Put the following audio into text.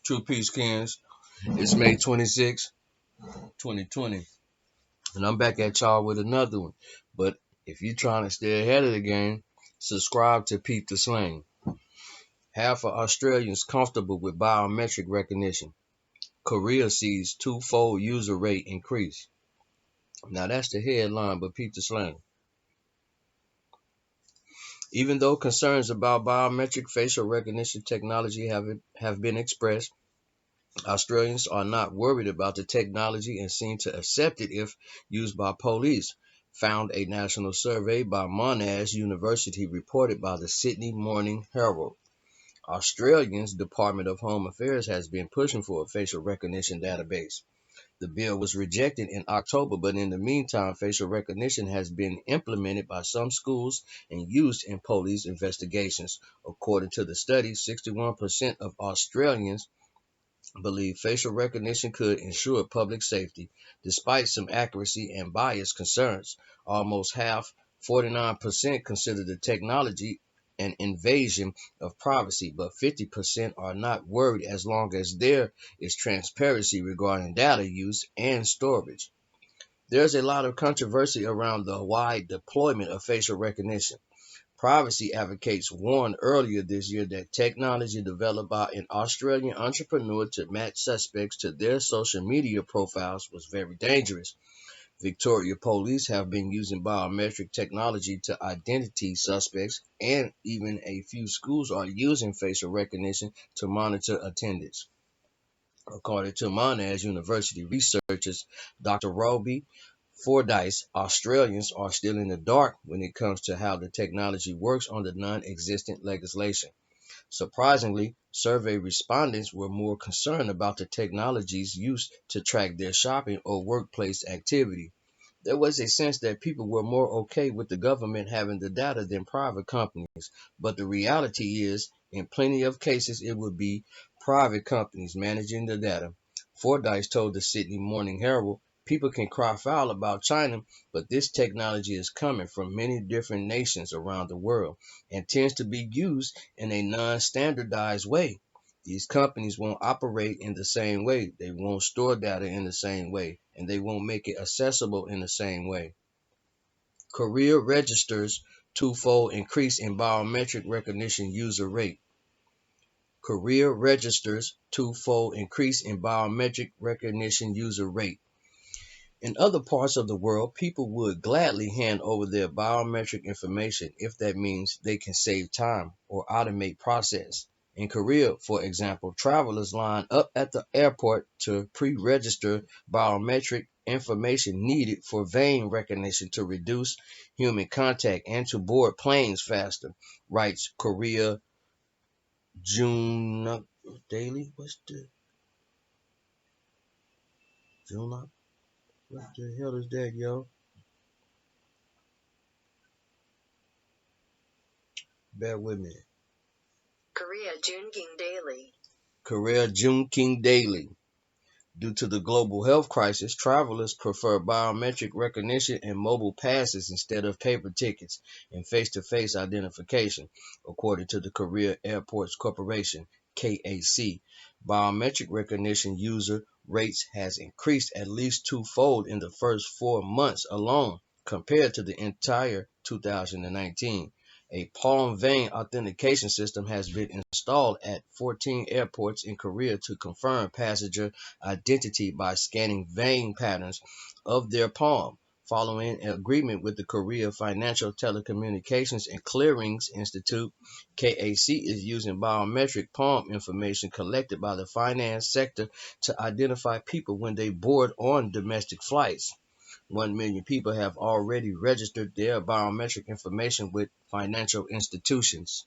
True Peace Kings. It's May 26, 2020. And I'm back at y'all with another one. But if you're trying to stay ahead of the game, subscribe to Peep the Slang. Half of Australians comfortable with biometric recognition. Korea sees twofold user rate increase. Now that's the headline, but Peep the Slang. Even though concerns about biometric facial recognition technology have been expressed, Australians are not worried about the technology and seem to accept it if used by police, found a national survey by Monash University reported by the Sydney Morning Herald. Australia's Department of Home Affairs has been pushing for a facial recognition database. The bill was rejected in October, but in the meantime, facial recognition has been implemented by some schools and used in police investigations. According to the study, 61% of Australians believe facial recognition could ensure public safety. Despite some accuracy and bias concerns, almost half, 49%, consider the technology an invasion of privacy, but 50% are not worried as long as there is transparency regarding data use and storage. There's a lot of controversy around the wide deployment of facial recognition. Privacy advocates warned earlier this year that technology developed by an Australian entrepreneur to match suspects to their social media profiles was very dangerous. Victoria police have been using biometric technology to identify suspects, and even a few schools are using facial recognition to monitor attendance. According to Monash University researchers Dr. Roby Fordyce, Australians are still in the dark when it comes to how the technology works under non-existent legislation. Surprisingly, survey respondents were more concerned about the technology's use to track their shopping or workplace activity. There was a sense that people were more okay with the government having the data than private companies, but the reality is, in plenty of cases, it would be private companies managing the data. Fordyce told the Sydney Morning Herald, people can cry foul about China, but this technology is coming from many different nations around the world and tends to be used in a non-standardized way. These companies won't operate in the same way, they won't store data in the same way, and they won't make it accessible in the same way. Korea registers twofold increase in biometric recognition user rate. Korea registers twofold increase in biometric recognition user rate. In other parts of the world, people would gladly hand over their biometric information if that means they can save time or automate process. In Korea, for example, travelers line up at the airport to pre-register biometric information needed for vein recognition to reduce human contact and to board planes faster, writes Korea June Daily. What's the June? What the hell is that, yo? Bear with me. Korea Junking Daily. Korea Junking Daily. Due to the global health crisis, travelers prefer biometric recognition and mobile passes instead of paper tickets and face-to-face identification, according to the Korea Airports Corporation, KAC. Biometric recognition user rates has increased at least twofold in the first 4 months alone compared to the entire 2019. A palm vein authentication system has been installed at 14 airports in Korea to confirm passenger identity by scanning vein patterns of their palm. Following an agreement with the Korea Financial Telecommunications and Clearings Institute, KAC is using biometric palm information collected by the finance sector to identify people when they board on domestic flights. 1 million people have already registered their biometric information with financial institutions.